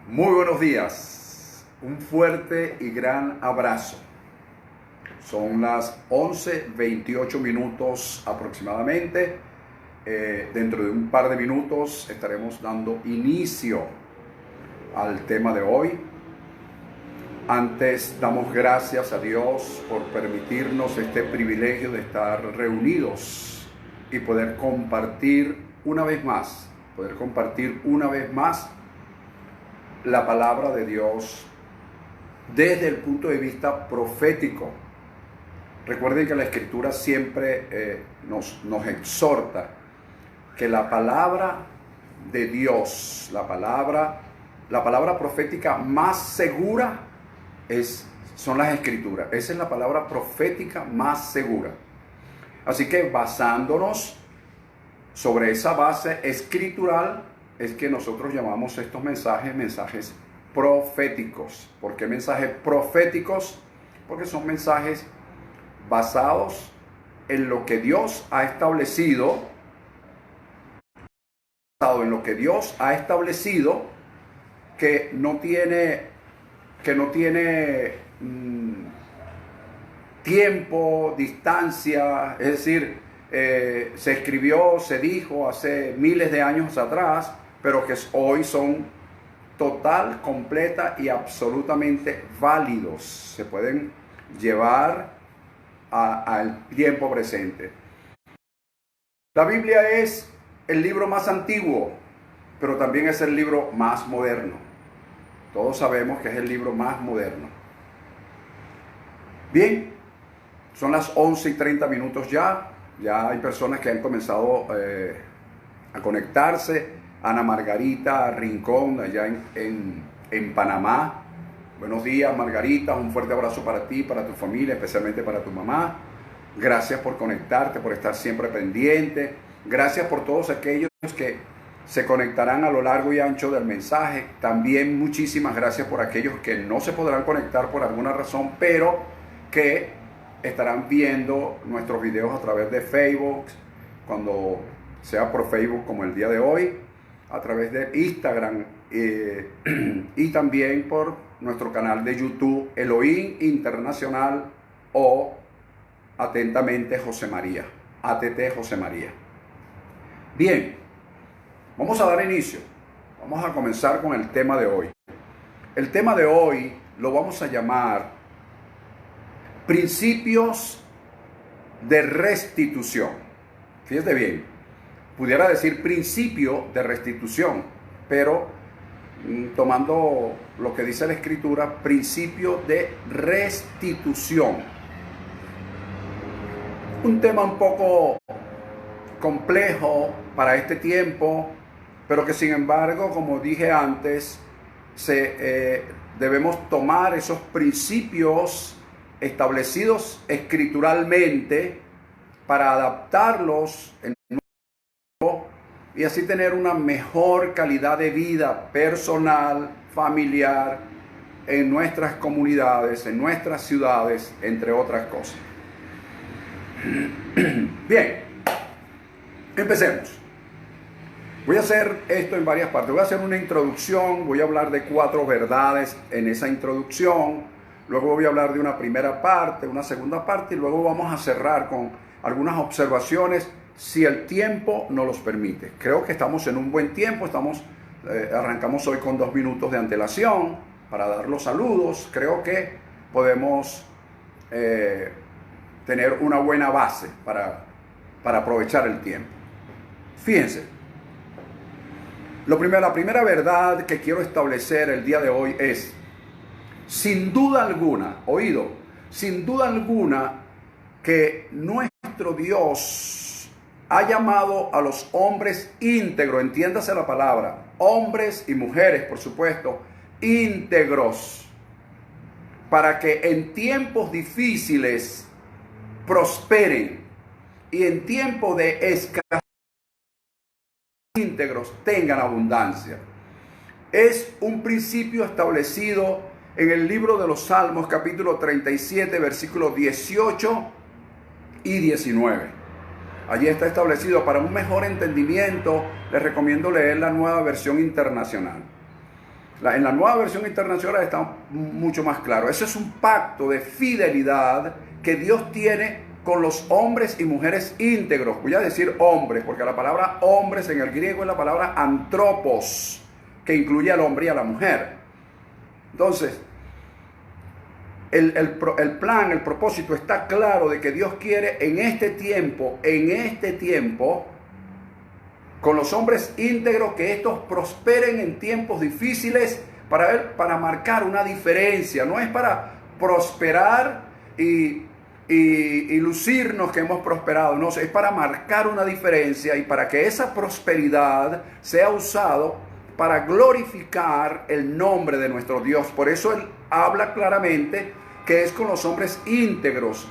Muy buenos días, un fuerte y gran abrazo. Son las 11:28 minutos aproximadamente. Dentro de un par de minutos estaremos dando inicio al tema de hoy. Antes damos gracias a Dios por permitirnos este privilegio de estar reunidos y poder compartir una vez más, la palabra de Dios desde el punto de vista profético. Recuerden que la Escritura siempre nos exhorta que la palabra de Dios, la palabra profética más segura son las Escrituras. Esa es la palabra profética más segura. Así que basándonos sobre esa base escritural, es que nosotros llamamos estos mensajes proféticos. ¿Por qué mensajes proféticos? Porque son mensajes basados en lo que Dios ha establecido, que no tiene tiempo, distancia, es decir, se escribió, se dijo hace miles de años atrás, pero que hoy son total, completa y absolutamente válidos. Se pueden llevar al tiempo presente. La Biblia es el libro más antiguo, pero también es el libro más moderno. Todos sabemos que es el libro más moderno. Bien, son las 11:30 minutos ya. Ya hay personas que han comenzado a conectarse. Ana Margarita Rincón, allá en Panamá. Buenos días, Margarita. Un fuerte abrazo para ti, para tu familia, especialmente para tu mamá. Gracias por conectarte, por estar siempre pendiente. Gracias por todos aquellos que se conectarán a lo largo y ancho del mensaje. También muchísimas gracias por aquellos que no se podrán conectar por alguna razón, pero que estarán viendo nuestros videos a través de Facebook, cuando sea por Facebook como el día de hoy, a través de Instagram y también por nuestro canal de YouTube Elohim Internacional o atentamente José María, ATT José María. Bien, vamos a dar inicio. Vamos a comenzar con el tema de hoy. El tema de hoy lo vamos a llamar principios de restitución. Fíjate bien, pudiera decir principio de restitución, pero tomando lo que dice la Escritura, principio de restitución. Un tema un poco complejo para este tiempo, pero que sin embargo, como dije antes, debemos tomar esos principios establecidos escrituralmente para adaptarlos y así tener una mejor calidad de vida personal, familiar, en nuestras comunidades, en nuestras ciudades, entre otras cosas. Bien, empecemos. Voy a hacer esto en varias partes. Voy a hacer una introducción, voy a hablar de 4 verdades en esa introducción. Luego voy a hablar de una primera parte, una segunda parte, y luego vamos a cerrar con algunas observaciones si el tiempo nos los permite. Creo que estamos en un buen tiempo, arrancamos hoy con 2 minutos de antelación para dar los saludos. Creo que podemos tener una buena base para aprovechar el tiempo. Fíjense, la primera verdad que quiero establecer el día de hoy es, sin duda alguna, sin duda alguna, que nuestro Dios ha llamado a los hombres íntegros, entiéndase la palabra, hombres y mujeres, por supuesto, íntegros, para que en tiempos difíciles prosperen y en tiempos de escasez íntegros tengan abundancia. Es un principio establecido en el libro de los Salmos, capítulo 37, versículos 18 y 19. Allí está establecido. Para un mejor entendimiento, les recomiendo leer la Nueva Versión Internacional. En la nueva versión internacional está mucho más claro. Ese es un pacto de fidelidad que Dios tiene con los hombres y mujeres íntegros. Voy a decir hombres, porque la palabra hombres en el griego es la palabra antropos, que incluye al hombre y a la mujer. Entonces, el plan, el propósito está claro de que Dios quiere en este tiempo, con los hombres íntegros, que estos prosperen en tiempos difíciles para marcar una diferencia. No es para prosperar y lucirnos que hemos prosperado, no, es para marcar una diferencia y para que esa prosperidad sea usado para glorificar el nombre de nuestro Dios. Por eso Él habla claramente que es con los hombres íntegros,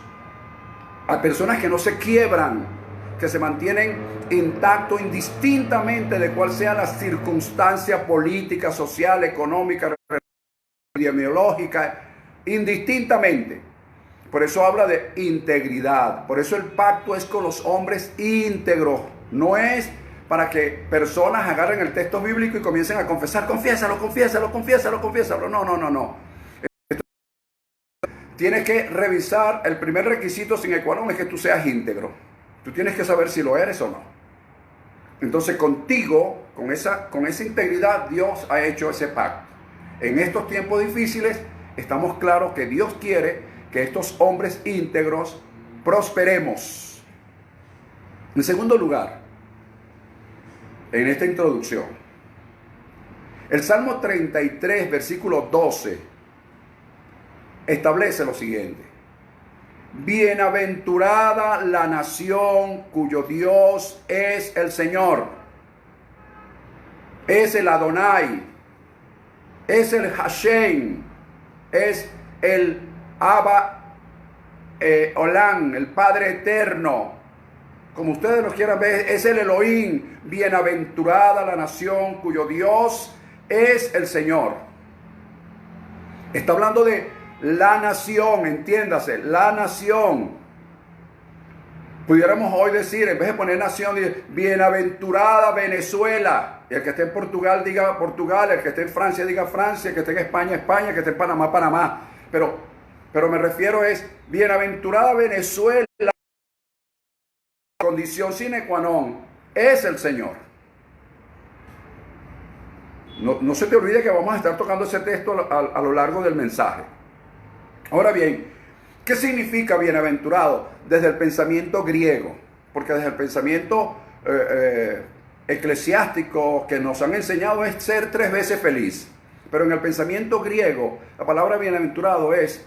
a personas que no se quiebran, que se mantienen intactos indistintamente de cuál sea la circunstancia política, social, económica, epidemiológica, indistintamente. Por eso habla de integridad. Por eso el pacto es con los hombres íntegros. No es para que personas agarren el texto bíblico y comiencen a confesar, confiésalo. No. Tienes que revisar, el primer requisito sine qua non es que tú seas íntegro. Tú tienes que saber si lo eres o no. Entonces contigo, con esa integridad, Dios ha hecho ese pacto. En estos tiempos difíciles estamos claros que Dios quiere que estos hombres íntegros prosperemos. En segundo lugar, en esta introducción, el Salmo 33, versículo 12, establece lo siguiente: bienaventurada la nación cuyo Dios es el Señor, es el Adonai, es el Hashem, es el Abba Olam, el Padre Eterno, como ustedes lo quieran ver, es el Elohim. Bienaventurada la nación cuyo Dios es el Señor. Está hablando de la nación, entiéndase, la nación. Pudiéramos hoy decir, en vez de poner nación, bienaventurada Venezuela. Y el que esté en Portugal diga Portugal, el que esté en Francia diga Francia, el que esté en España, España, el que esté en Panamá, Panamá. Pero me refiero es bienaventurada Venezuela. Condición sine qua non es el Señor. No se te olvide que vamos a estar tocando ese texto a lo largo del mensaje. Ahora bien, ¿qué significa bienaventurado? Desde el pensamiento griego, porque desde el pensamiento eclesiástico que nos han enseñado es ser 3 veces feliz. Pero en el pensamiento griego, la palabra bienaventurado es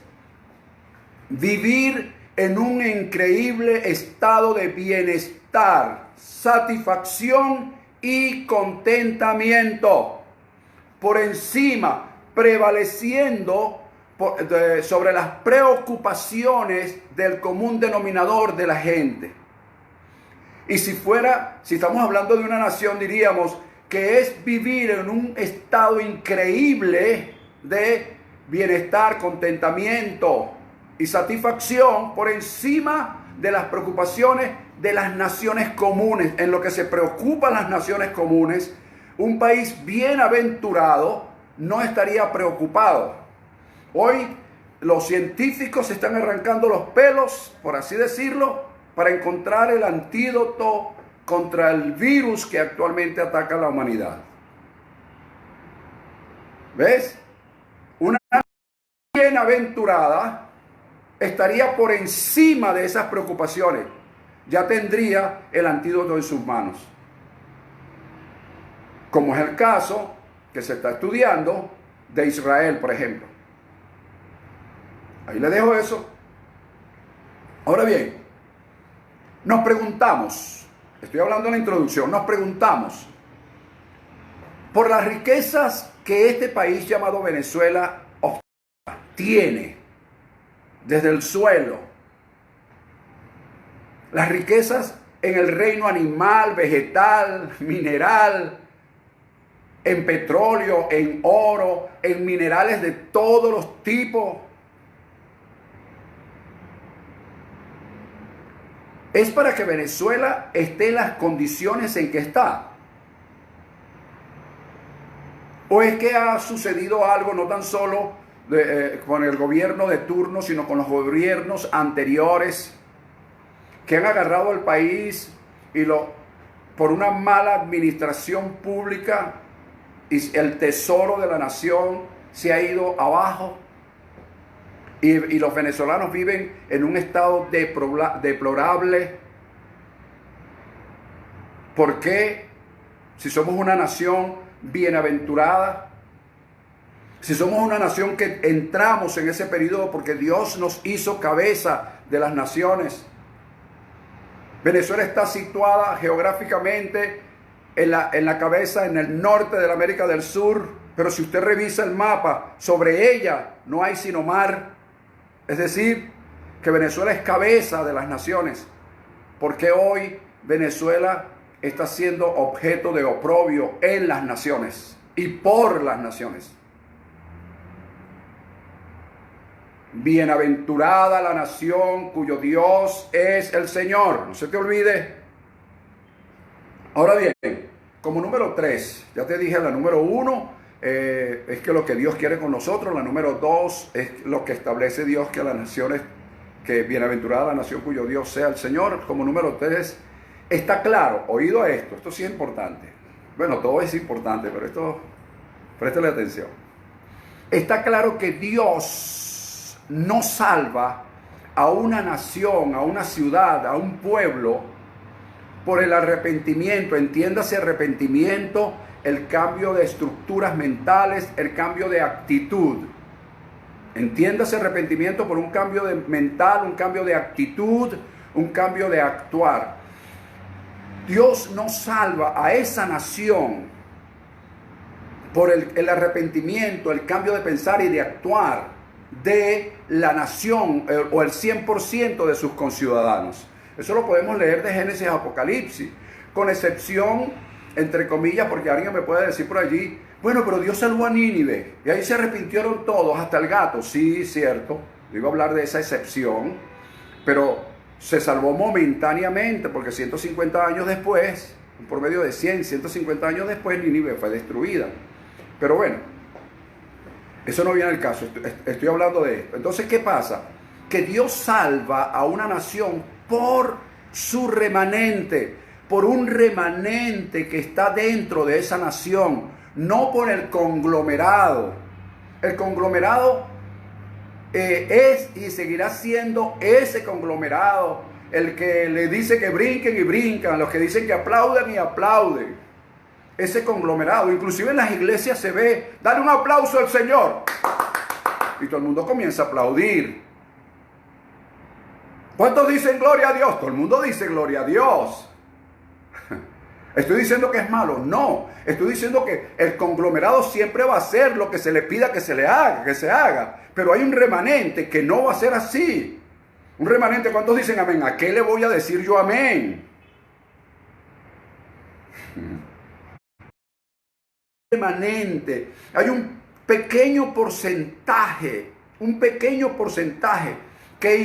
vivir en un increíble estado de bienestar, satisfacción y contentamiento, por encima, prevaleciendo sobre las preocupaciones del común denominador de la gente. Y si estamos hablando de una nación, diríamos que es vivir en un estado increíble de bienestar, contentamiento y satisfacción por encima de las preocupaciones de las naciones comunes. En lo que se preocupan las naciones comunes, un país bienaventurado no estaría preocupado. Hoy los científicos se están arrancando los pelos, por así decirlo, para encontrar el antídoto contra el virus que actualmente ataca a la humanidad. ¿Ves? Una bienaventurada estaría por encima de esas preocupaciones. Ya tendría el antídoto en sus manos. Como es el caso que se está estudiando de Israel, por ejemplo. Ahí le dejo eso. Ahora bien, nos preguntamos, estoy hablando en la introducción, nos preguntamos por las riquezas que este país llamado Venezuela tiene desde el suelo, las riquezas en el reino animal, vegetal, mineral, en petróleo, en oro, en minerales de todos los tipos. Es para que Venezuela esté en las condiciones en que está. ¿O es que ha sucedido algo no tan solo con el gobierno de turno, sino con los gobiernos anteriores que han agarrado al país y por una mala administración pública y el tesoro de la nación se ha ido abajo? Y los venezolanos viven en un estado deplorable. ¿Por qué? Si somos una nación bienaventurada, si somos una nación que entramos en ese periodo porque Dios nos hizo cabeza de las naciones. Venezuela está situada geográficamente en la cabeza, en el norte de la América del Sur, pero si usted revisa el mapa, sobre ella no hay sino mar. Es decir, que Venezuela es cabeza de las naciones. Porque hoy Venezuela está siendo objeto de oprobio en las naciones y por las naciones. Bienaventurada la nación cuyo Dios es el Señor. No se te olvide. Ahora bien, como número 3, ya te dije, la número 1 es que lo que Dios quiere con nosotros. La número 2 es lo que establece Dios, que las naciones, que bienaventurada la nación cuyo Dios sea el Señor. Como número 3, está claro, oído a esto sí es importante. Bueno, todo es importante, pero esto, préstale atención. Está claro que Dios no salva a una nación, a una ciudad, a un pueblo por el arrepentimiento. Entiéndase arrepentimiento, el cambio de estructuras mentales, el cambio de actitud. Entiéndase arrepentimiento por un cambio mental, un cambio de actitud, un cambio de actuar. Dios no salva a esa nación por el arrepentimiento, el cambio de pensar y de actuar de la nación o el 100% de sus conciudadanos. Eso lo podemos leer de Génesis a Apocalipsis, con excepción, entre comillas, porque alguien me puede decir por allí, bueno, pero Dios salvó a Nínive y ahí se arrepintieron todos, hasta el gato. Sí, cierto, iba a hablar de esa excepción, pero se salvó momentáneamente, porque 150 años después, por medio de 150 años después, Nínive fue destruida. Pero bueno, eso no viene al caso, estoy hablando de esto. Entonces, ¿qué pasa? Que Dios salva a una nación por su remanente, por un remanente que está dentro de esa nación, no por el conglomerado. El conglomerado es y seguirá siendo ese conglomerado, el que le dice que brinquen y brincan, los que dicen que aplauden y aplauden. Ese conglomerado, inclusive en las iglesias se ve, dale un aplauso al Señor, y todo el mundo comienza a aplaudir. ¿Cuántos dicen gloria a Dios? Todo el mundo dice gloria a Dios. ¿Estoy diciendo que es malo? No, estoy diciendo que el conglomerado siempre va a hacer lo que se le pida que se haga, pero hay un remanente que no va a ser así. Un remanente, ¿cuántos dicen amén? ¿A qué le voy a decir yo amén? Remanente, hay un pequeño porcentaje que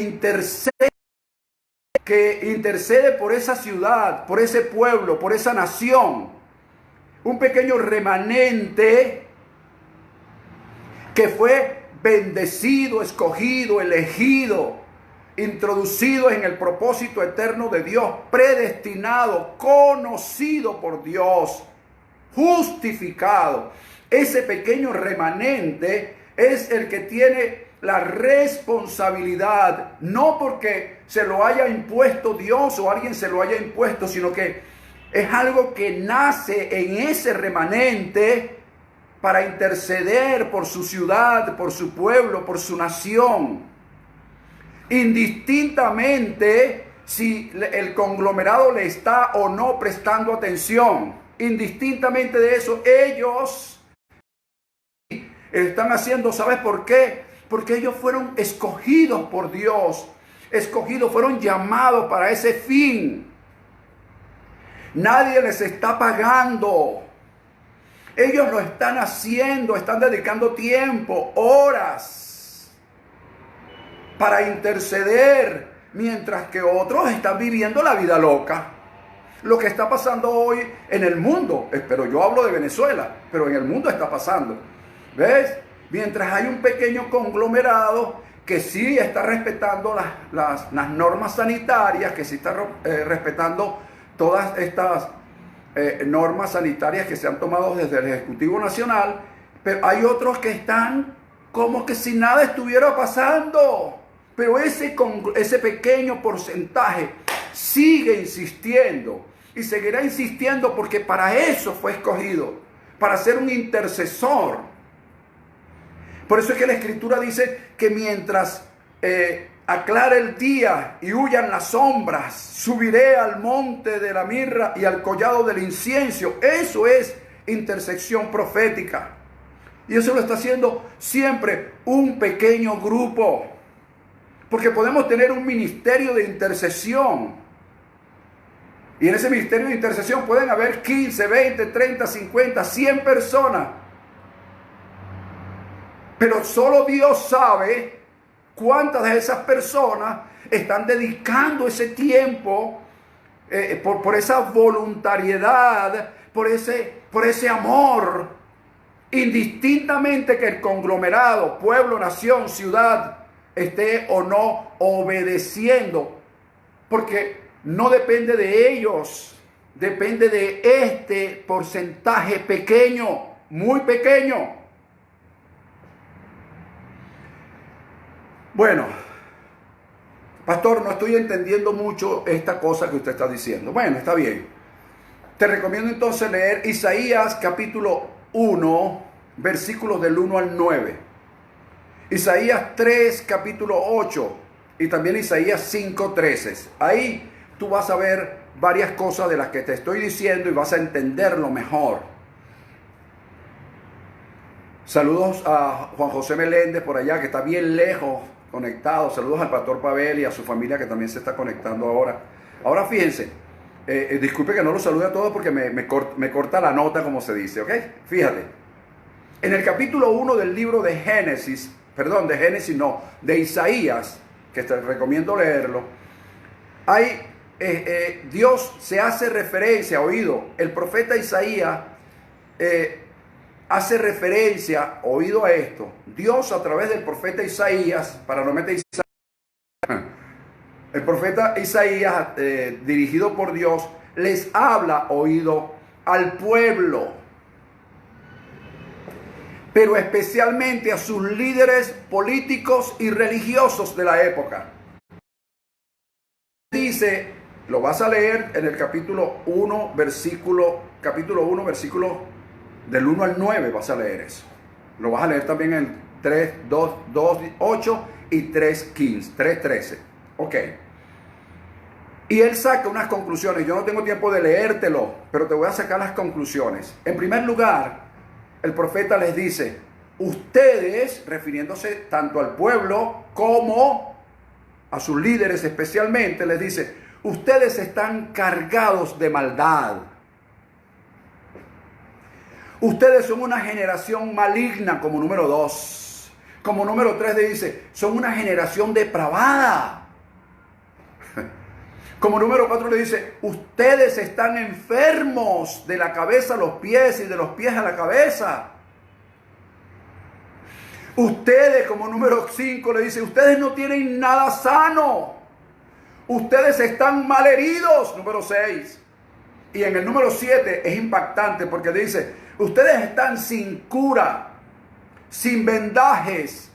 intercede por esa ciudad, por ese pueblo, por esa nación. Un pequeño remanente que fue bendecido, escogido, elegido, introducido en el propósito eterno de Dios, predestinado, conocido por Dios, justificado. Ese pequeño remanente es el que tiene la responsabilidad, no porque se lo haya impuesto Dios o alguien se lo haya impuesto, sino que es algo que nace en ese remanente para interceder por su ciudad, por su pueblo, por su nación. Indistintamente si el conglomerado le está o no prestando atención. Indistintamente de eso, ellos están haciendo, ¿sabes por qué? Porque ellos fueron escogidos por Dios, fueron llamados para ese fin. Nadie les está pagando. Ellos lo están haciendo, están dedicando tiempo, horas, para interceder, mientras que otros están viviendo la vida loca. lo que está pasando hoy en el mundo. Pero yo hablo de Venezuela, pero en el mundo está pasando. ¿Ves? Mientras hay un pequeño conglomerado que sí está respetando las normas sanitarias, que sí está respetando todas estas normas sanitarias que se han tomado desde el Ejecutivo Nacional, pero hay otros que están como que si nada estuviera pasando. Pero ese pequeño porcentaje sigue insistiendo y seguirá insistiendo porque para eso fue escogido, para ser un intercesor. Por eso es que la Escritura dice que mientras aclare el día y huyan las sombras, subiré al monte de la mirra y al collado del incienso. Eso es intersección profética. Y eso lo está haciendo siempre un pequeño grupo. Porque podemos tener un ministerio de intercesión. Y en ese ministerio de intercesión pueden haber 15, 20, 30, 50, 100 personas. Pero solo Dios sabe cuántas de esas personas están dedicando ese tiempo por esa voluntariedad, por ese amor, indistintamente que el conglomerado, pueblo, nación, ciudad, esté o no obedeciendo, porque no depende de ellos, depende de este porcentaje pequeño, muy pequeño. Bueno, pastor, no estoy entendiendo mucho esta cosa que usted está diciendo. Bueno, está bien. Te recomiendo entonces leer Isaías capítulo 1, versículos del 1 al 9. Isaías 3, capítulo 8 y también Isaías 5, 13. Ahí tú vas a ver varias cosas de las que te estoy diciendo y vas a entenderlo mejor. Saludos a Juan José Meléndez por allá, que está bien lejos, conectado. Saludos al pastor Pavel y a su familia que también se está conectando ahora. Ahora fíjense, disculpe que no los salude a todos porque me corta la nota, como se dice, ¿ok? Fíjate, en el capítulo 1 del libro de de Isaías, que te recomiendo leerlo, Dios se hace referencia, oído, el profeta Isaías hace referencia, oído a esto, Dios a través del profeta Isaías, para no meter Isaías, el profeta Isaías, dirigido por Dios, les habla, oído, al pueblo, pero especialmente a sus líderes políticos y religiosos de la época. Dice, lo vas a leer en el capítulo 1, versículo del 1 al 9, vas a leer eso. Lo vas a leer también en 3, 2, 8 y 3, 15, 3, 13. Ok. Y él saca unas conclusiones. Yo no tengo tiempo de leértelo, pero te voy a sacar las conclusiones. En primer lugar, el profeta les dice, ustedes, refiriéndose tanto al pueblo como a sus líderes especialmente, les dice, ustedes están cargados de maldad. Ustedes son una generación maligna, como número 2. Como número 3 le dice, son una generación depravada. Como número 4 le dice, ustedes están enfermos de la cabeza a los pies y de los pies a la cabeza. Ustedes, como número 5 le dice, ustedes no tienen nada sano. Ustedes están malheridos, número 6. Y en el número 7 es impactante porque dice, ustedes están sin cura, sin vendajes,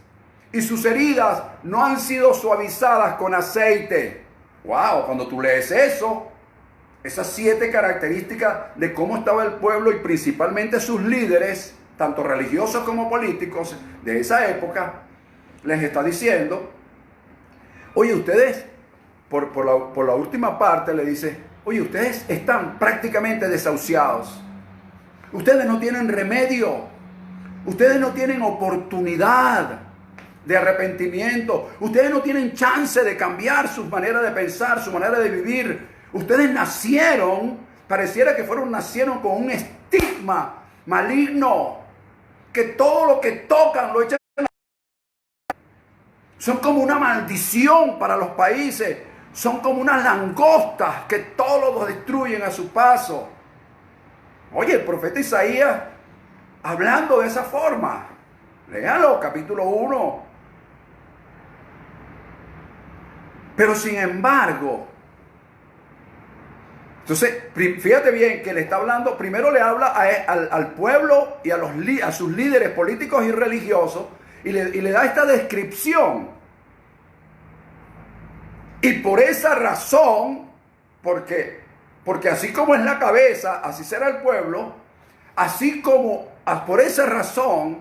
y sus heridas no han sido suavizadas con aceite. Wow, cuando tú lees eso, esas 7 características de cómo estaba el pueblo y principalmente sus líderes, tanto religiosos como políticos de esa época, les está diciendo, oye, ustedes, por la última parte le dice, oye, ustedes están prácticamente desahuciados. Ustedes no tienen remedio. Ustedes no tienen oportunidad de arrepentimiento. Ustedes no tienen chance de cambiar su manera de pensar, su manera de vivir. Ustedes nacieron con un estigma maligno, que todo lo que tocan lo echan. Son como una maldición para los países. son como unas langostas que todos los destruyen a su paso. Oye, el profeta Isaías hablando de esa forma. Léalo, capítulo 1. Pero sin embargo, entonces, fíjate bien que le está hablando, primero le habla al pueblo y a sus líderes políticos y religiosos y le da esta descripción. Y por esa razón, porque así como es la cabeza, así será el pueblo, así como por esa razón,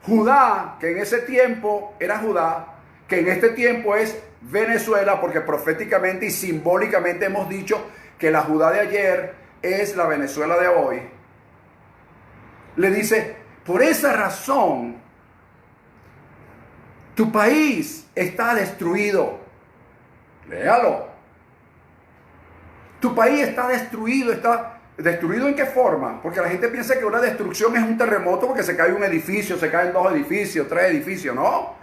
Judá, que en ese tiempo era Judá, que en este tiempo es Venezuela, porque proféticamente y simbólicamente hemos dicho que la Judá de ayer es la Venezuela de hoy. Le dice, por esa razón, tu país está destruido. Léalo. Tu país está destruido. ¿Está destruido en qué forma? Porque la gente piensa que una destrucción es un terremoto porque se cae un edificio, se caen 2 edificios, 3 edificios. No.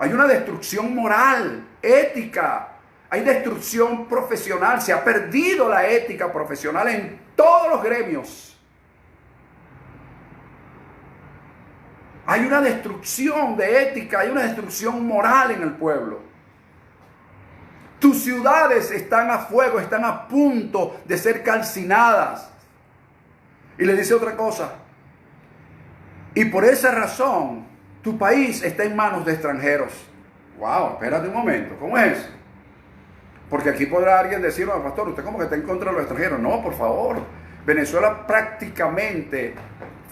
Hay una destrucción moral, ética. Hay destrucción profesional. Se ha perdido la ética profesional en todos los gremios. Hay una destrucción de ética, hay una destrucción moral en el pueblo. Tus ciudades están a fuego, están a punto de ser calcinadas. Y le dice otra cosa. Y por esa razón, tu país está en manos de extranjeros. Wow, espérate un momento, ¿cómo es eso? Porque aquí podrá alguien decir, no, pastor, ¿usted cómo que está en contra de los extranjeros? No, por favor. Venezuela prácticamente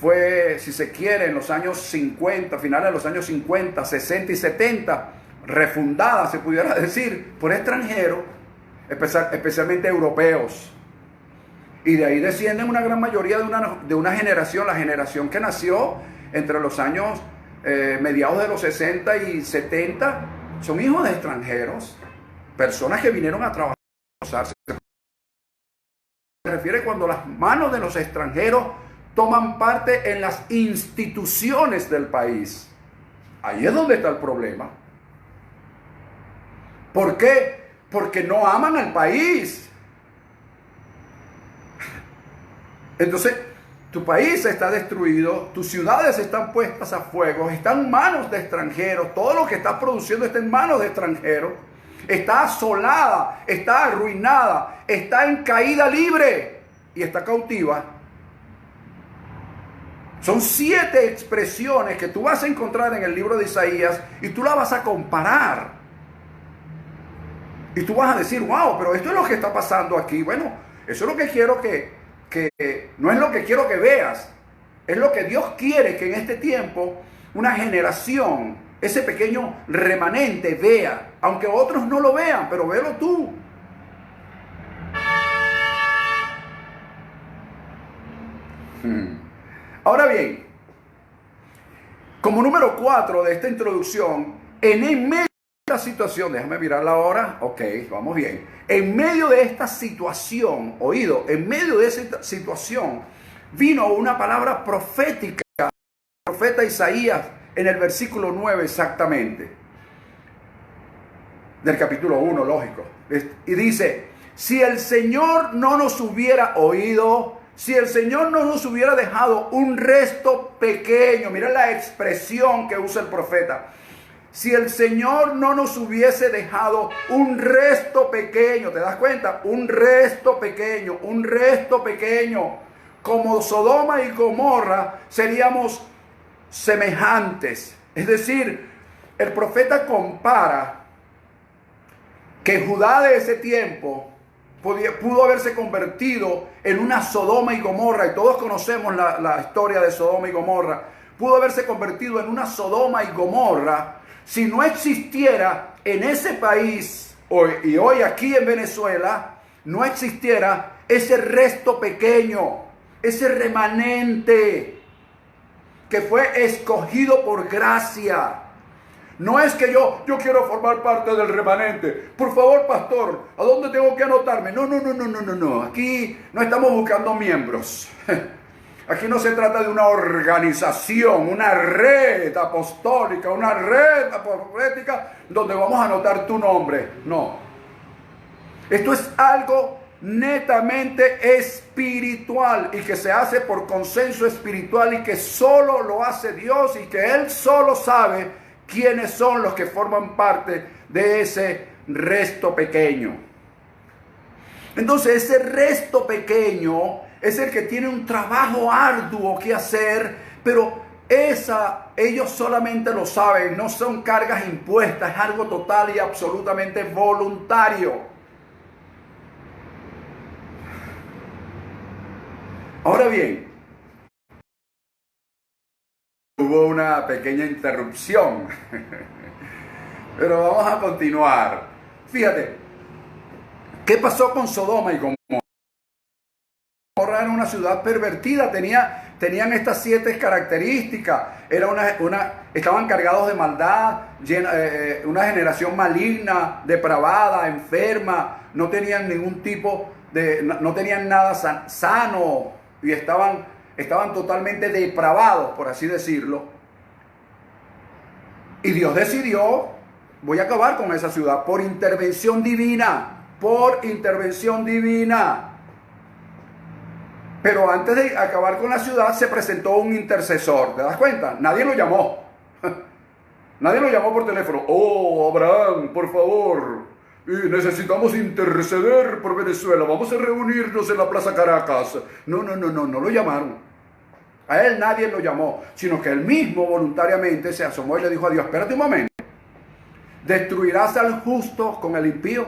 fue, si se quiere, en los años 50, finales de los años 50, 60 y 70, refundada, se pudiera decir, por extranjeros, especialmente europeos. Y de ahí descienden una gran mayoría de una generación, la generación que nació entre los años mediados de los 60 y 70, son hijos de extranjeros, personas que vinieron a trabajar. Se refiere cuando las manos de los extranjeros toman parte en las instituciones del país. Ahí es donde está el problema. ¿Por qué? Porque no aman al país. Entonces, tu país está destruido, tus ciudades están puestas a fuego, están en manos de extranjeros, todo lo que estás produciendo está en manos de extranjeros, está asolada, está arruinada, está en caída libre y está cautiva. Son 7 expresiones que tú vas a encontrar en el libro de Isaías y tú las vas a comparar. Y tú vas a decir, wow, pero esto es lo que está pasando aquí. Bueno, eso es lo que quiero no es lo que quiero que veas. Es lo que Dios quiere que en este tiempo una generación, ese pequeño remanente vea. Aunque otros no lo vean, pero velo tú. Ahora bien, como número 4 de esta introducción, en medio de esta situación, déjame mirarla ahora, ok, vamos bien. En medio de esta situación, oído, en medio de esta situación, vino una palabra profética, el profeta Isaías, en el versículo 9 exactamente, del capítulo 1, lógico. Y dice, si el Señor no nos hubiera oído, si el Señor no nos hubiera dejado un resto pequeño, mira la expresión que usa el profeta. Si el Señor no nos hubiese dejado un resto pequeño, ¿te das cuenta? Un resto pequeño, como Sodoma y Gomorra seríamos semejantes. Es decir, el profeta compara que Judá de ese tiempo pudo haberse convertido en una Sodoma y Gomorra, y todos conocemos la historia de Sodoma y Gomorra. Pudo haberse convertido en una Sodoma y Gomorra si no existiera en ese país, y hoy aquí en Venezuela, no existiera ese resto pequeño, ese remanente que fue escogido por gracia. No es que yo quiero formar parte del remanente. Por favor, pastor, ¿a dónde tengo que anotarme? No. Aquí no estamos buscando miembros. Aquí no se trata de una organización, una red apostólica, una red profética donde vamos a anotar tu nombre. No. Esto es algo netamente espiritual y que se hace por consenso espiritual y que solo lo hace Dios y que Él solo sabe quiénes son los que forman parte de ese resto pequeño. Entonces ese resto pequeño es el que tiene un trabajo arduo que hacer, pero ellos solamente lo saben, no son cargas impuestas, es algo total y absolutamente voluntario. Ahora bien, hubo una pequeña interrupción, pero vamos a continuar. Fíjate, ¿qué pasó con Sodoma y Gomorra? Gomorra era una ciudad pervertida, tenían estas 7 características, estaban cargados de maldad, una generación maligna, depravada, enferma, no tenían ningún tipo no tenían nada sano y estaban totalmente depravados, por así decirlo. Y Dios decidió, voy a acabar con esa ciudad por intervención divina, Pero antes de acabar con la ciudad se presentó un intercesor, ¿te das cuenta? Nadie lo llamó. Nadie lo llamó por teléfono. Oh, Abraham, por favor, necesitamos interceder por Venezuela. Vamos a reunirnos en la Plaza Caracas. No lo llamaron. A él nadie lo llamó, sino que él mismo voluntariamente se asomó y le dijo a Dios, espérate un momento, ¿destruirás al justo con el impío?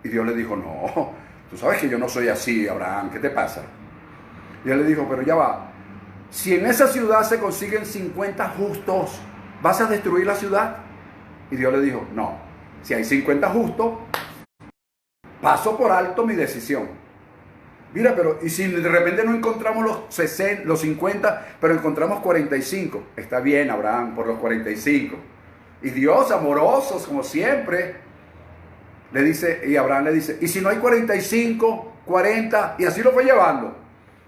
Y Dios le dijo, no, tú sabes que yo no soy así, Abraham, ¿qué te pasa? Y él le dijo, pero ya va, si en esa ciudad se consiguen 50 justos, ¿vas a destruir la ciudad? Y Dios le dijo, no, si hay 50 justos, paso por alto mi decisión. Mira, pero ¿y si de repente no encontramos los 50, pero encontramos 45? Está bien, Abraham, por los 45. Y Dios, amoroso, como siempre, le dice, y Abraham le dice, ¿y si no hay 45, 40? Y así lo fue llevando.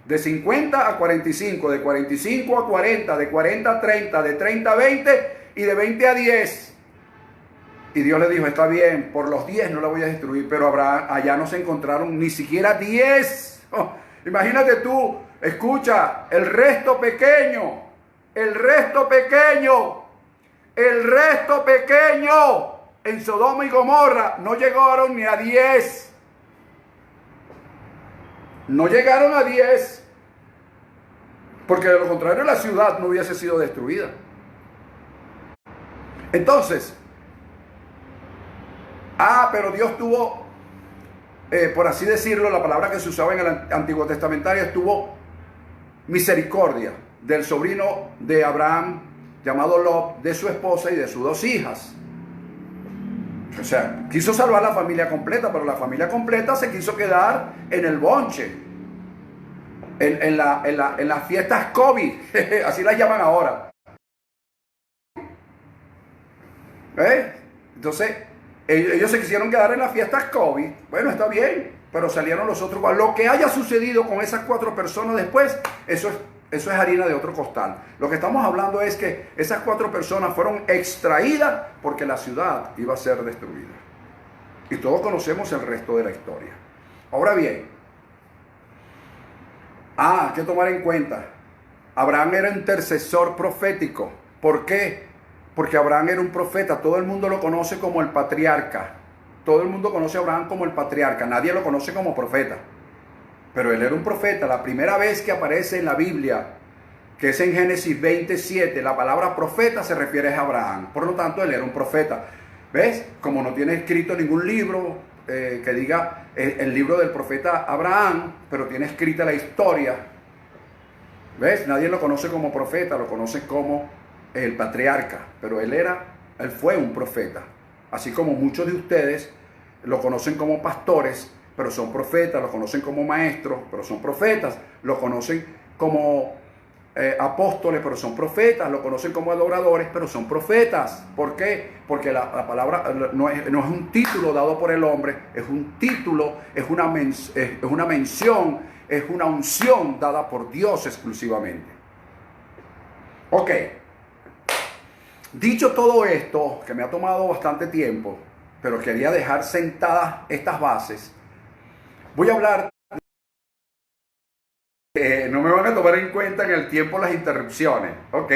De 50 a 45, de 45 a 40, de 40 a 30, de 30 a 20 y de 20 a 10. Y Dios le dijo, está bien, por los 10 no la voy a destruir, pero allá no se encontraron ni siquiera 10. Oh, imagínate tú, escucha, el resto pequeño en Sodoma y Gomorra no llegaron ni a 10. No llegaron a 10, porque de lo contrario la ciudad no hubiese sido destruida. Entonces, pero Dios tuvo, por así decirlo, la palabra que se usaba en el Antiguo Testamentario, tuvo misericordia del sobrino de Abraham, llamado Lot, de su esposa y de sus 2 hijas. O sea, quiso salvar la familia completa, pero la familia completa se quiso quedar en el bonche, en las fiestas COVID, así las llaman ahora. Entonces, ellos se quisieron quedar en las fiestas COVID. Bueno, está bien, pero salieron los otros. Lo que haya sucedido con esas 4 personas después, eso es harina de otro costal. Lo que estamos hablando es que esas 4 personas fueron extraídas porque la ciudad iba a ser destruida. Y todos conocemos el resto de la historia. Ahora bien, hay que tomar en cuenta, Abraham era intercesor profético. ¿Por qué? Porque Abraham era un profeta. Todo el mundo lo conoce como el patriarca. Todo el mundo conoce a Abraham como el patriarca. Nadie lo conoce como profeta. Pero él era un profeta. La primera vez que aparece en la Biblia, que es en Génesis 27, la palabra profeta se refiere a Abraham. Por lo tanto, él era un profeta. ¿Ves? Como no tiene escrito ningún libro que diga el libro del profeta Abraham, pero tiene escrita la historia. ¿Ves? Nadie lo conoce como profeta, lo conoce como el patriarca. Pero él fue un profeta. Así como muchos de ustedes lo conocen como pastores, pero son profetas, lo conocen como maestros, pero son profetas, lo conocen como apóstoles, pero son profetas, lo conocen como adoradores, pero son profetas. ¿Por qué? Porque la palabra no es un título dado por el hombre, es un título, es una mención, es una unción dada por Dios exclusivamente. Ok. Dicho todo esto, que me ha tomado bastante tiempo, pero quería dejar sentadas estas bases, Voy a hablar, no me van a tomar en cuenta en el tiempo las interrupciones. Ok.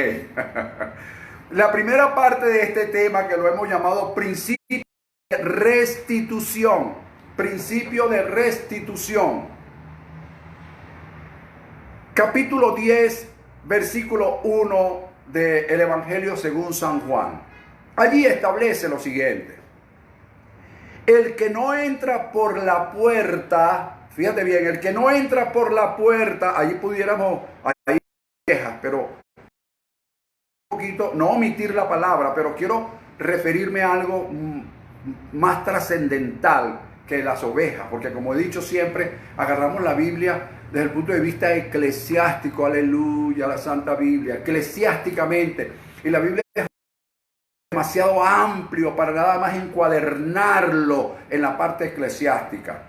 La primera parte de este tema, que lo hemos llamado principio de restitución. Principio de restitución. Capítulo 10, versículo 1 del Evangelio según San Juan. Allí establece lo siguiente: el que no entra por la puerta, fíjate bien, el que no entra por la puerta, allí pudiéramos, ahí quejas, pero un poquito, no omitir la palabra, pero quiero referirme a algo más trascendental que las ovejas, porque como he dicho siempre, agarramos la Biblia desde el punto de vista eclesiástico, aleluya, la Santa Biblia, eclesiásticamente, y la Biblia es demasiado amplio para nada más encuadernarlo en la parte eclesiástica.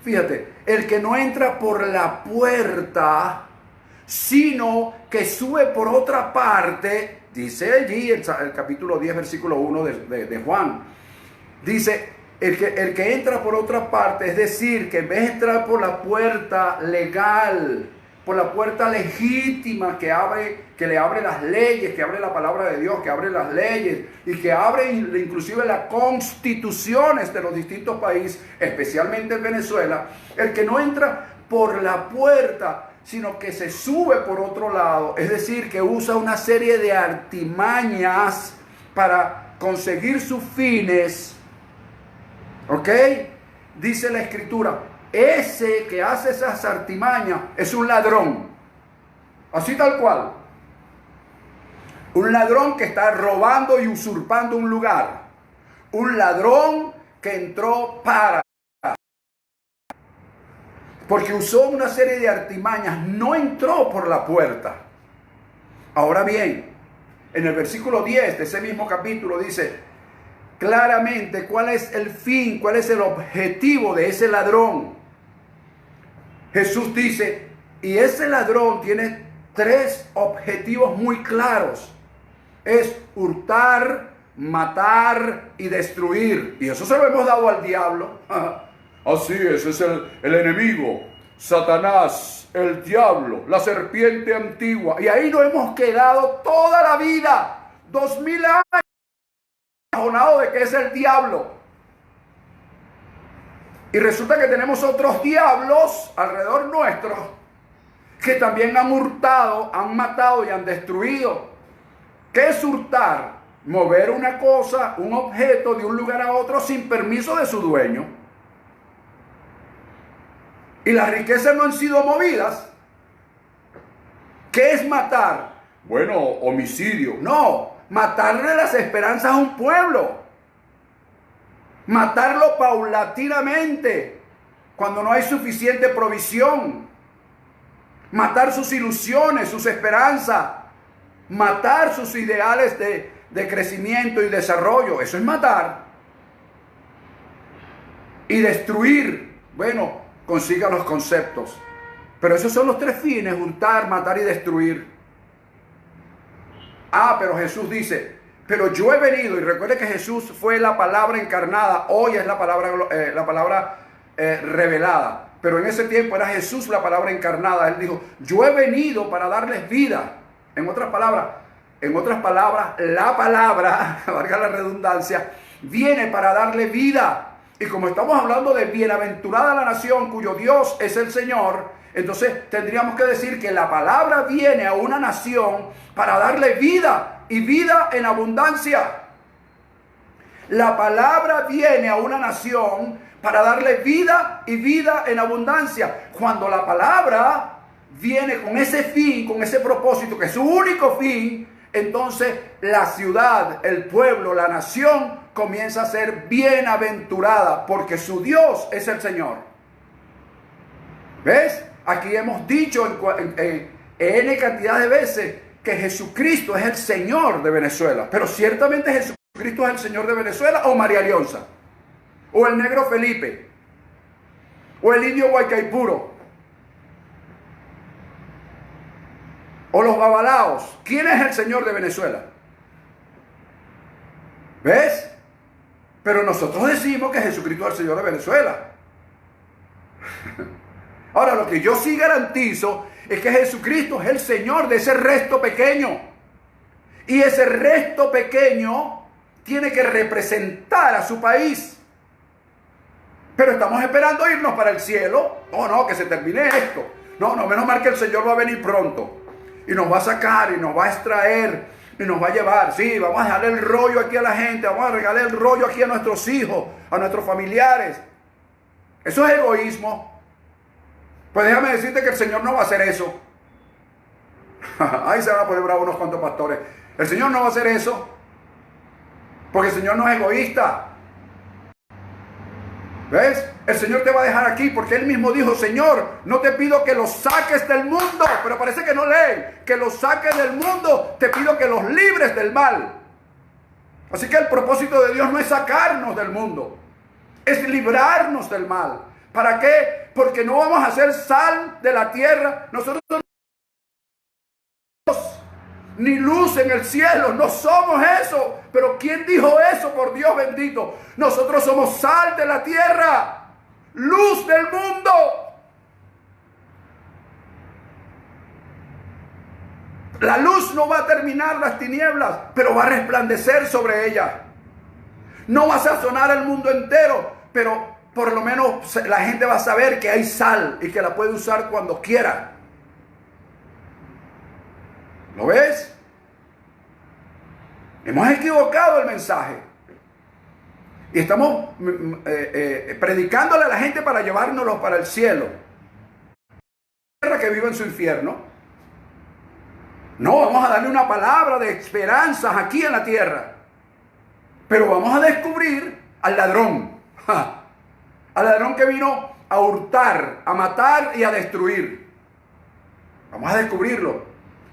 Fíjate, el que no entra por la puerta, sino que sube por otra parte, dice allí el capítulo 10, versículo 1 de Juan, dice, el que entra por otra parte, es decir, que en vez de entrar por la puerta legal, por la puerta legítima que le abre las leyes, que abre la palabra de Dios, que abre las leyes y que abre inclusive las constituciones de los distintos países, especialmente en Venezuela, el que no entra por la puerta, sino que se sube por otro lado, es decir, que usa una serie de artimañas para conseguir sus fines. ¿Ok? Dice la Escritura, ese que hace esas artimañas es un ladrón. Así tal cual. Un ladrón que está robando y usurpando un lugar. Un ladrón que entró porque usó una serie de artimañas, no entró por la puerta. Ahora bien, en el versículo 10 de ese mismo capítulo dice claramente cuál es el fin, cuál es el objetivo de ese ladrón. Jesús dice, y ese ladrón tiene tres objetivos muy claros. Es hurtar, matar y destruir. Y eso se lo hemos dado al diablo. Así es, ese es el enemigo, Satanás, el diablo, la serpiente antigua. Y ahí nos hemos quedado toda la vida, 2000 años. De que es el diablo, y resulta que tenemos otros diablos alrededor nuestro que también han hurtado, han matado y han destruido. ¿Qué es hurtar? Mover una cosa, un objeto de un lugar a otro sin permiso de su dueño, y las riquezas no han sido movidas. ¿Qué es matar? Bueno, homicidio. No, matarle las esperanzas a un pueblo. Matarlo paulatinamente, cuando no hay suficiente provisión. Matar sus ilusiones, sus esperanzas. Matar sus ideales de crecimiento y desarrollo. Eso es matar. Y destruir. Bueno, consiga los conceptos. Pero esos son los tres fines: hurtar, matar y destruir. Pero Jesús dice, pero yo he venido, y recuerde que Jesús fue la palabra encarnada, hoy es la palabra revelada, pero en ese tiempo era Jesús la palabra encarnada. Él dijo, yo he venido para darles vida. En otras palabras, la palabra, valga la redundancia, viene para darle vida. Y como estamos hablando de bienaventurada la nación cuyo Dios es el Señor, entonces tendríamos que decir que la palabra viene a una nación para darle vida, y vida en abundancia. La palabra viene a una nación para darle vida y vida en abundancia. Cuando la palabra viene con ese fin, con ese propósito, que es su único fin, entonces la ciudad, el pueblo, la nación comienza a ser bienaventurada, porque su Dios es el Señor. ¿Ves? Aquí hemos dicho en N cantidad de veces que Jesucristo es el Señor de Venezuela. Pero ciertamente Jesucristo es el Señor de Venezuela, o María Leonza, o el negro Felipe, o el indio Guaycaipuro, o los babalaos. ¿Quién es el Señor de Venezuela? ¿Ves? Pero nosotros decimos que Jesucristo es el Señor de Venezuela. Ahora, lo que yo sí garantizo es que Jesucristo es el Señor de ese resto pequeño. Y ese resto pequeño tiene que representar a su país. Pero estamos esperando irnos para el cielo. No, que se termine esto. No, menos mal que el Señor va a venir pronto. Y nos va a sacar, y nos va a extraer, y nos va a llevar. Sí, vamos a dejarle el rollo aquí a la gente. Vamos a regalar el rollo aquí a nuestros hijos, a nuestros familiares. Eso es egoísmo. Pues déjame decirte que el Señor no va a hacer eso. Ahí se van a poner bravos unos cuantos pastores. El Señor no va a hacer eso. Porque el Señor no es egoísta. ¿Ves? El Señor te va a dejar aquí porque Él mismo dijo: Señor, no te pido que los saques del mundo. Pero parece que no leen. Que los saques del mundo. Te pido que los libres del mal. Así que el propósito de Dios no es sacarnos del mundo. Es librarnos del mal. ¿Para qué? Porque no vamos a ser sal de la tierra. Nosotros ni luz en el cielo, no somos eso. Pero ¿quién dijo eso? Por Dios bendito. Nosotros somos sal de la tierra, luz del mundo. La luz no va a terminar las tinieblas, pero va a resplandecer sobre ellas. No va a sazonar el mundo entero, pero por lo menos la gente va a saber que hay sal y que la puede usar cuando quiera. ¿Lo ves? Hemos equivocado el mensaje. Y estamos predicándole a la gente para llevárnoslos para el cielo. Tierra que vive en su infierno. No, vamos a darle una palabra de esperanzas aquí en la tierra. Pero vamos a descubrir al ladrón. Al ladrón que vino a hurtar, a matar y a destruir. Vamos a descubrirlo.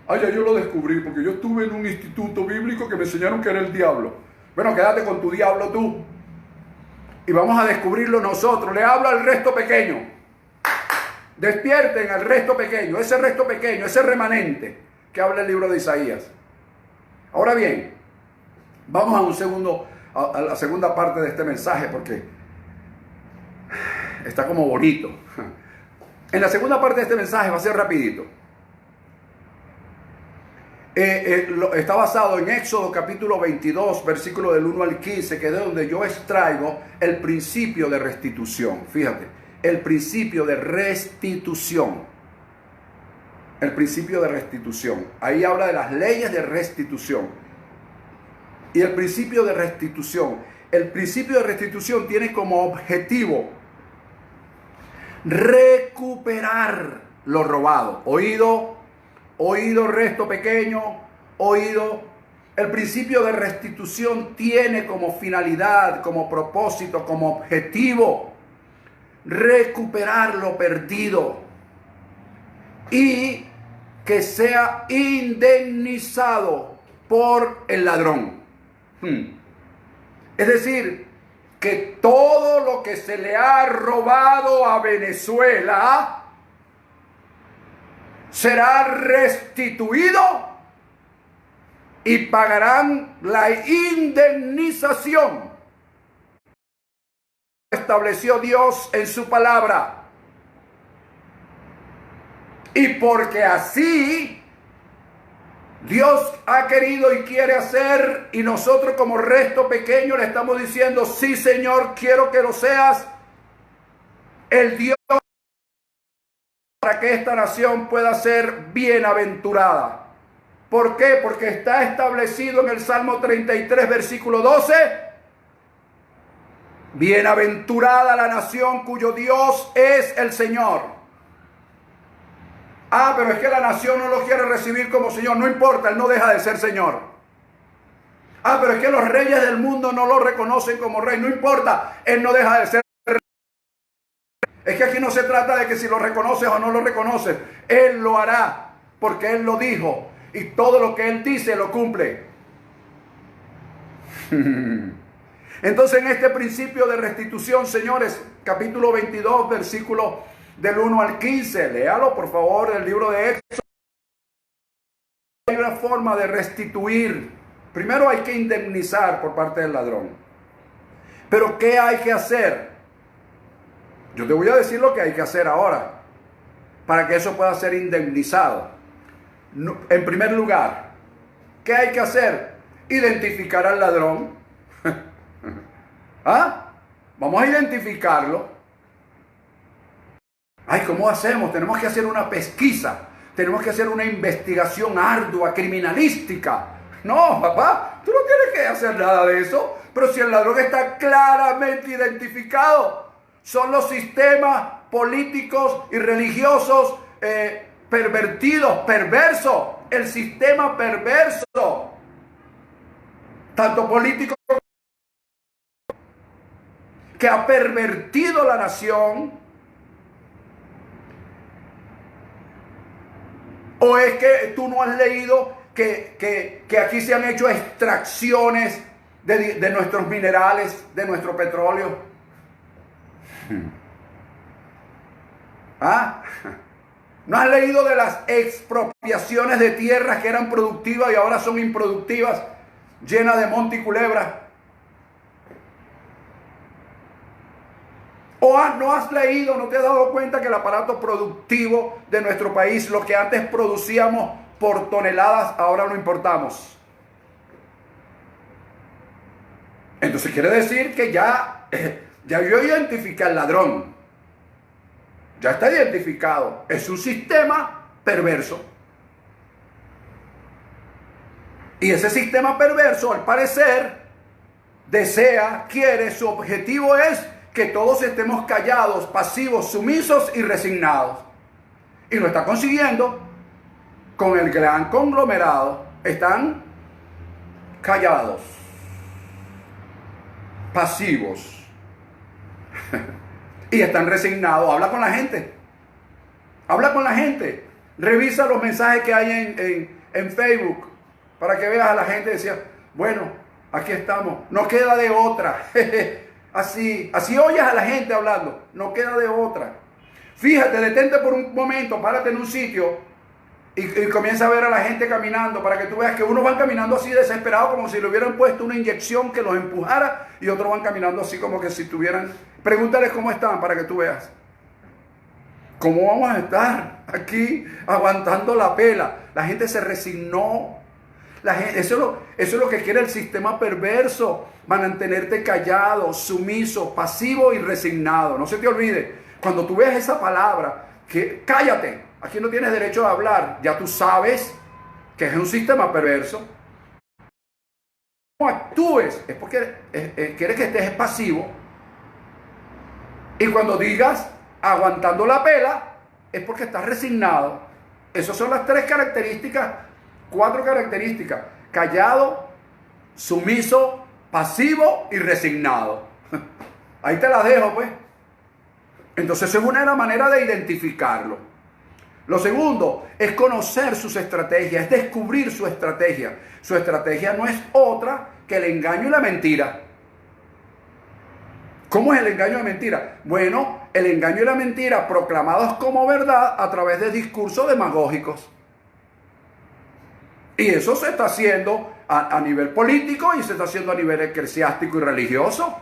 Ay, ya yo lo descubrí porque yo estuve en un instituto bíblico que me enseñaron que era el diablo. Bueno, quédate con tu diablo tú. Y vamos a descubrirlo nosotros. Le hablo al resto pequeño. Despierten al resto pequeño, ese remanente que habla el libro de Isaías. Ahora bien, vamos a la segunda parte de este mensaje porque está como bonito. En la segunda parte de este mensaje va a ser rapidito. Está basado en Éxodo capítulo 22, versículo del 1 al 15, que es de donde yo extraigo el principio de restitución. Fíjate, el principio de restitución. El principio de restitución. Ahí habla de las leyes de restitución. Y el principio de restitución. El principio de restitución tiene como objetivo recuperar lo robado. Oído, resto pequeño, oído. El principio de restitución tiene como finalidad, como propósito, como objetivo recuperar lo perdido y que sea indemnizado por el ladrón. Es decir, que todo lo que se le ha robado a Venezuela será restituido y pagarán la indemnización que estableció Dios en su palabra. Y porque así Dios ha querido y quiere hacer, y nosotros como resto pequeño le estamos diciendo: sí, Señor, quiero que lo seas el Dios para que esta nación pueda ser bienaventurada. ¿Por qué? Porque está establecido en el Salmo 33, versículo 12. Bienaventurada la nación cuyo Dios es el Señor. Pero es que la nación no lo quiere recibir como Señor. No importa, Él no deja de ser Señor. Pero es que los reyes del mundo no lo reconocen como rey. No importa, Él no deja de ser rey. Es que aquí no se trata de que si lo reconoces o no lo reconoces. Él lo hará porque Él lo dijo. Y todo lo que Él dice lo cumple. Entonces, en este principio de restitución, señores, capítulo 22, versículo del 1 al 15, léalo por favor, del libro de Éxodo. Hay una forma de restituir. Primero hay que indemnizar por parte del ladrón. Pero ¿qué hay que hacer? Yo te voy a decir lo que hay que hacer ahora para que eso pueda ser indemnizado. En primer lugar, ¿qué hay que hacer? Identificar al ladrón. ¿Ah? Vamos a identificarlo. Ay, ¿cómo hacemos? Tenemos que hacer una pesquisa. Tenemos que hacer una investigación ardua, criminalística. No, papá, tú no tienes que hacer nada de eso. Pero si el ladrón está claramente identificado, son los sistemas políticos y religiosos pervertidos, perversos. El sistema perverso, tanto político que ha pervertido la nación. ¿O es que tú no has leído que aquí se han hecho extracciones de nuestros minerales, de nuestro petróleo? ¿Ah? ¿No has leído de las expropiaciones de tierras que eran productivas y ahora son improductivas, llenas de monte y culebra? ¿O no has leído, no te has dado cuenta que el aparato productivo de nuestro país, lo que antes producíamos por toneladas, ahora lo importamos? Entonces quiere decir que ya yo identifiqué al ladrón. Ya está identificado. Es un sistema perverso. Y ese sistema perverso, al parecer, quiere, su objetivo es que todos estemos callados, pasivos, sumisos y resignados. Y lo está consiguiendo con el gran conglomerado. Están callados, pasivos y están resignados. Habla con la gente. Habla con la gente. Revisa los mensajes que hay en Facebook para que veas a la gente y decir, bueno, aquí estamos. No queda de otra. Así oyes a la gente hablando. No queda de otra. Fíjate, detente por un momento, párate en un sitio y comienza a ver a la gente caminando para que tú veas que unos van caminando así desesperados como si le hubieran puesto una inyección que los empujara y otros van caminando así como que si tuvieran... Pregúntales cómo están para que tú veas. ¿Cómo vamos a estar aquí aguantando la pela? La gente se resignó. Eso es lo que quiere el sistema perverso. Mantenerte callado, sumiso, pasivo y resignado. No se te olvide, cuando tú veas esa palabra, que cállate, aquí no tienes derecho a hablar, ya tú sabes que es un sistema perverso. No actúes, es porque quiere que estés pasivo. Y cuando digas aguantando la pela, es porque estás resignado. Esas son las 4 características. Callado, sumiso, pasivo y resignado. Ahí te las dejo, pues. Entonces, es una manera de identificarlo. Lo segundo es conocer sus estrategias, es descubrir su estrategia. Su estrategia no es otra que el engaño y la mentira. ¿Cómo es el engaño y la mentira? Bueno, el engaño y la mentira proclamados como verdad a través de discursos demagógicos. Y eso se está haciendo a nivel político y se está haciendo a nivel eclesiástico y religioso.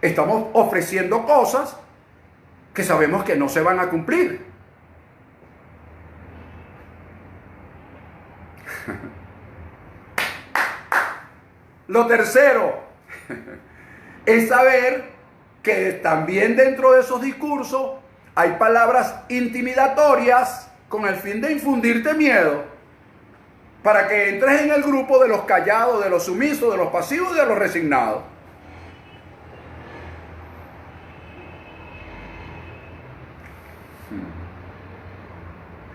Estamos ofreciendo cosas que sabemos que no se van a cumplir. Lo tercero es saber que también dentro de esos discursos hay palabras intimidatorias con el fin de infundirte miedo para que entres en el grupo de los callados, de los sumisos, de los pasivos y de los resignados.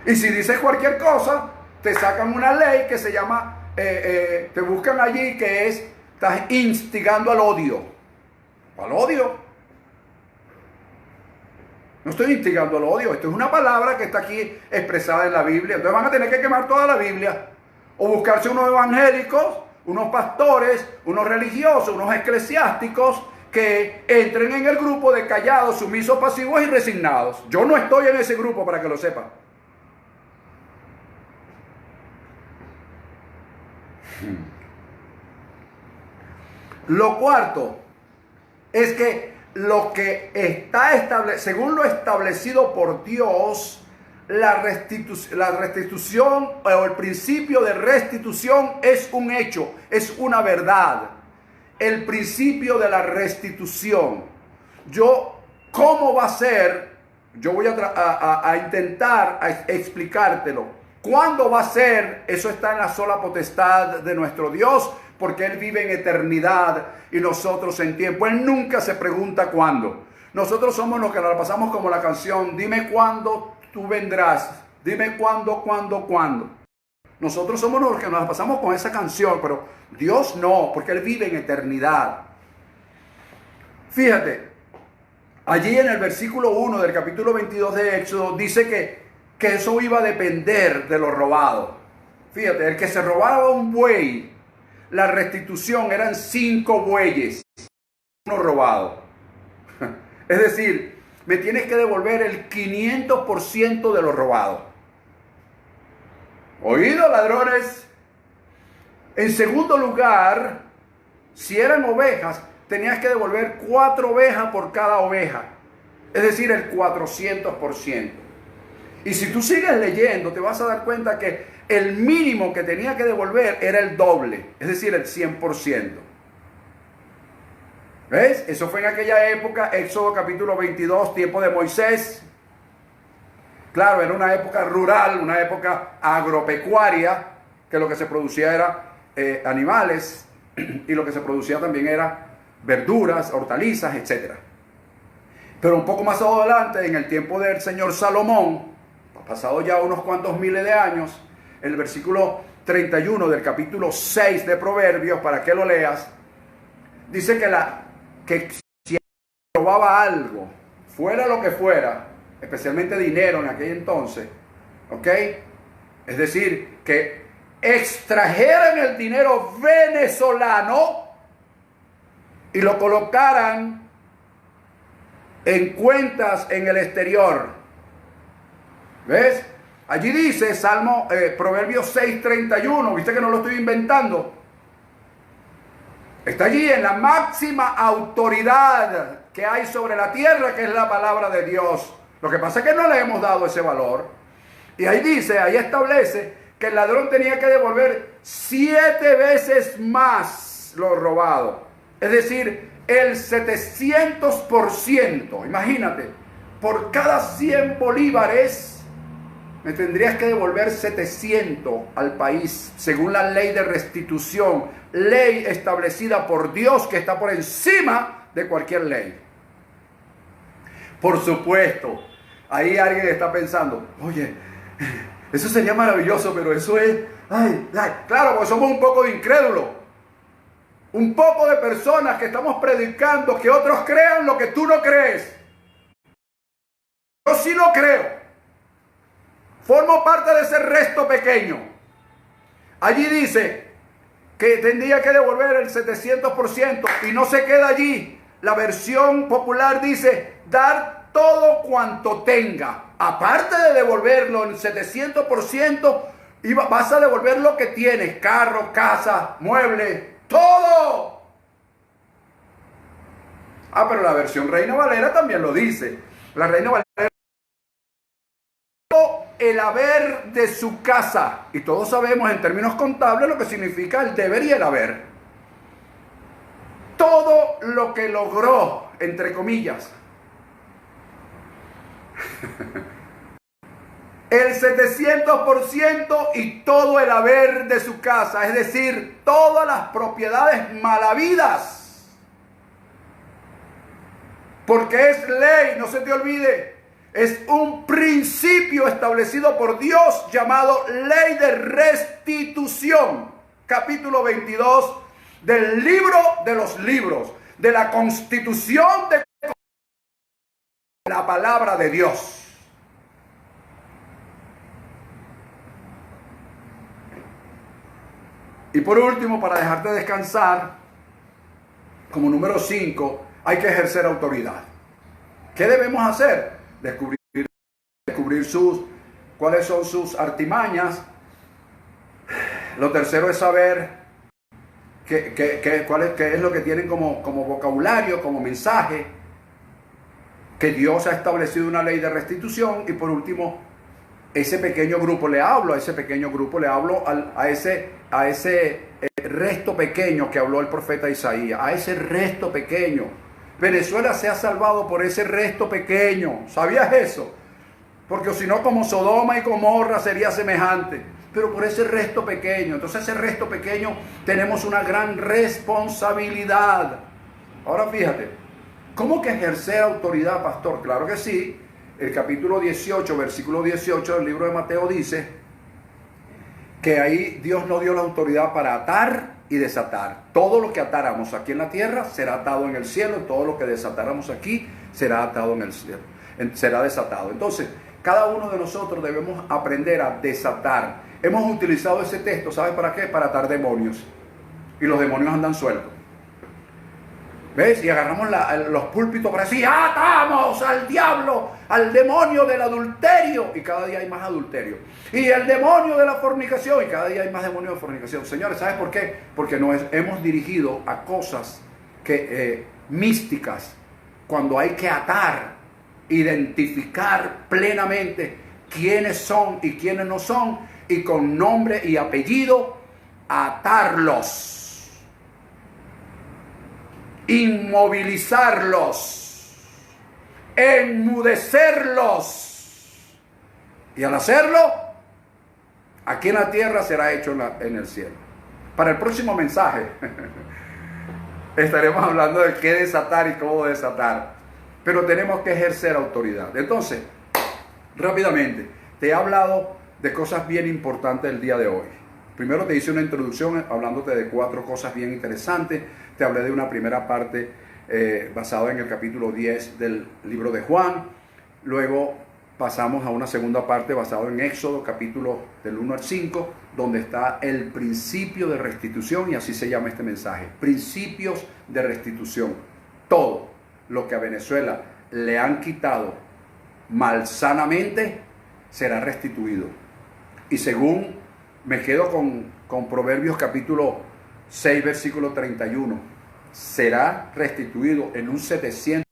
Y si dices cualquier cosa, te sacan una ley que se llama, te buscan allí, que es, estás instigando al odio. ¿Al odio? No estoy instigando al odio, esto es una palabra que está aquí expresada en la Biblia. Entonces van a tener que quemar toda la Biblia. O buscarse unos evangélicos, unos pastores, unos religiosos, unos eclesiásticos que entren en el grupo de callados, sumisos, pasivos y resignados. Yo no estoy en ese grupo, para que lo sepan. Lo cuarto es que lo que está establecido, según lo establecido por Dios, la restitución o el principio de restitución es un hecho, es una verdad. El principio de la restitución. ¿Cómo va a ser? Yo voy a intentar explicártelo. ¿Cuándo va a ser? Eso está en la sola potestad de nuestro Dios, porque Él vive en eternidad y nosotros en tiempo. Él nunca se pregunta cuándo. Nosotros somos los que la pasamos como la canción, dime cuándo tú vendrás, dime cuándo. Nosotros somos los que nos pasamos con esa canción, pero Dios no, porque Él vive en eternidad. Fíjate, allí en el versículo 1 del capítulo 22 de Éxodo dice que eso iba a depender de lo robado. Fíjate, el que se robaba un buey, la restitución eran 5 bueyes, uno robado. Es decir, me tienes que devolver el 500% de lo robado. ¿Oído, ladrones? En segundo lugar, si eran ovejas, tenías que devolver 4 ovejas por cada oveja. Es decir, el 400%. Y si tú sigues leyendo, te vas a dar cuenta que el mínimo que tenía que devolver era el doble. Es decir, el 100%. ¿Ves? Eso fue en aquella época, Éxodo capítulo 22, tiempo de Moisés. Claro, era una época rural, una época agropecuaria, que lo que se producía era animales y lo que se producía también era verduras, hortalizas, etc. Pero un poco más adelante, en el tiempo del señor Salomón, pasado ya unos cuantos miles de años, el versículo 31 del capítulo 6 de Proverbios, para que lo leas, dice que si robaba algo, fuera lo que fuera, especialmente dinero en aquel entonces, ¿ok? Es decir, que extrajeran el dinero venezolano y lo colocaran en cuentas en el exterior. ¿Ves? Allí dice Proverbios 6:31, viste que no lo estoy inventando. Está allí en la máxima autoridad que hay sobre la tierra, que es la palabra de Dios. Lo que pasa es que no le hemos dado ese valor. Y ahí establece que el ladrón tenía que devolver 7 veces más lo robado. Es decir, el 700%. Imagínate, por cada 100 bolívares me tendrías que devolver 700 al país, según la ley de restitución, ley establecida por Dios que está por encima de cualquier ley. Por supuesto, ahí alguien está pensando, oye, eso sería maravilloso, pero eso es, claro, porque somos un poco de incrédulos, un poco de personas que estamos predicando que otros crean lo que tú no crees. Yo sí lo creo. Formo parte de ese resto pequeño. Allí dice que tendría que devolver el 700% y no se queda allí. La versión popular dice dar todo cuanto tenga. Aparte de devolverlo el 700%, vas a devolver lo que tienes: carro, casa, muebles, todo. Pero la versión Reina Valera también lo dice. La Reina Valera, el haber de su casa, y todos sabemos en términos contables lo que significa el deber y el haber. Todo lo que logró, entre comillas, el 700% y todo el haber de su casa, es decir, todas las propiedades malavidas, porque es ley, no se te olvide. Es un principio establecido por Dios llamado ley de restitución. Capítulo 22 del libro de los libros, de la constitución de la palabra de Dios. Y por último, para dejarte descansar, como número 5, hay que ejercer autoridad. ¿Qué debemos hacer? Descubrir cuáles son sus artimañas. Lo tercero es saber qué es lo que tienen como vocabulario, como mensaje. que Dios ha establecido una ley de restitución. Y por último, ese pequeño grupo, le hablo a ese resto pequeño que habló el profeta Isaías, a ese resto pequeño. Venezuela se ha salvado por ese resto pequeño. ¿Sabías eso? Porque si no, como Sodoma y Gomorra sería semejante. Pero por ese resto pequeño. Entonces ese resto pequeño tenemos una gran responsabilidad. Ahora fíjate, ¿cómo que ejercer autoridad, pastor? Claro que sí. El capítulo 18, versículo 18 del libro de Mateo dice que ahí Dios nos dio la autoridad para atar y desatar. Todo lo que atáramos aquí en la tierra será atado en el cielo. Todo lo que desatáramos aquí será atado en el cielo. Será desatado. Entonces, cada uno de nosotros debemos aprender a desatar. Hemos utilizado ese texto, ¿sabes para qué? Para atar demonios. Y los demonios andan sueltos. ¿Ves? Y agarramos los púlpitos para decir, atamos al diablo, al demonio del adulterio. Y cada día hay más adulterio. Y el demonio de la fornicación. Y cada día hay más demonios de fornicación. Señores, ¿sabes por qué? Porque nos hemos dirigido a cosas místicas. Cuando hay que atar, identificar plenamente quiénes son y quiénes no son. Y con nombre y apellido, atarlos. Inmovilizarlos, enmudecerlos, y al hacerlo, aquí en la tierra será hecho en el cielo. Para el próximo mensaje estaremos hablando de qué desatar y cómo desatar, pero tenemos que ejercer autoridad. Entonces, rápidamente, te he hablado de cosas bien importantes el día de hoy. Primero te hice una introducción hablándote de 4 cosas bien interesantes. Te hablé de una primera parte basada en el capítulo 10 del libro de Juan. Luego pasamos a una segunda parte basada en Éxodo, capítulo del 1 al 5, donde está el principio de restitución, y así se llama este mensaje. Principios de restitución. Todo lo que a Venezuela le han quitado malsanamente será restituido. Y según me quedo con Proverbios capítulo 6, versículo 31. Será restituido en un 700%,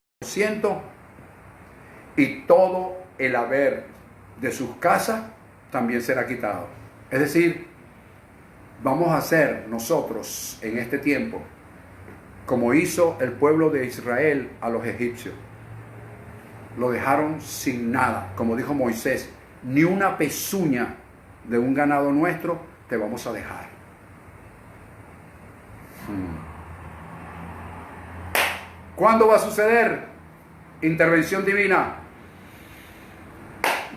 y todo el haber de sus casas también será quitado. Es decir, vamos a hacer nosotros en este tiempo como hizo el pueblo de Israel a los egipcios. Lo dejaron sin nada, como dijo Moisés, ni una pezuña de un ganado nuestro te vamos a dejar. ¿Cuándo va a suceder? Intervención divina.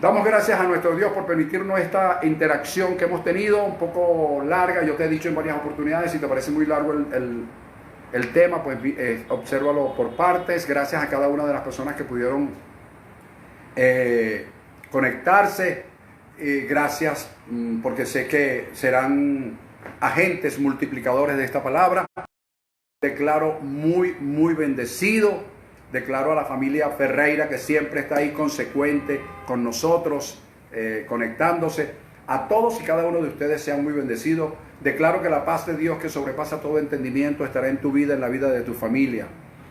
Damos gracias a nuestro Dios por permitirnos esta interacción que hemos tenido, un poco larga. Yo te he dicho en varias oportunidades, si te parece muy largo el tema, pues obsérvalo por partes. Gracias a cada una de las personas que pudieron conectarse. Gracias porque sé que serán agentes multiplicadores de esta palabra. Declaro muy bendecido. Declaro a la familia Ferreira, que siempre está ahí consecuente con nosotros, conectándose. A todos y cada uno de ustedes sean muy bendecidos. Declaro que la paz de Dios, que sobrepasa todo entendimiento, estará en tu vida, en la vida de tu familia.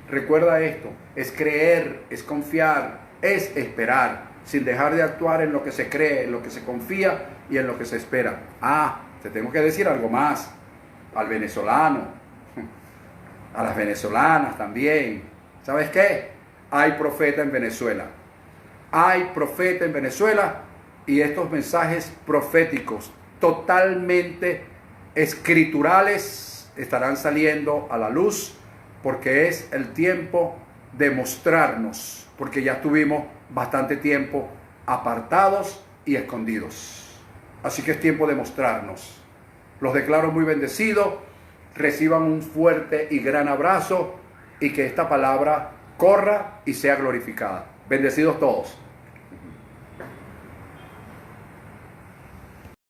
Recuerda esto: es creer, es confiar, es esperar, sin dejar de actuar en lo que se cree, en lo que se confía y en lo que se espera. Te tengo que decir algo más. Al venezolano, a las venezolanas también. ¿Sabes qué? Hay profeta en Venezuela. Hay profeta en Venezuela, y estos mensajes proféticos totalmente escriturales estarán saliendo a la luz, porque es el tiempo de mostrarnos, porque ya estuvimos bastante tiempo apartados y escondidos. Así que es tiempo de mostrarnos. Los declaro muy bendecidos. Reciban un fuerte y gran abrazo, y que esta palabra corra y sea glorificada. Bendecidos todos.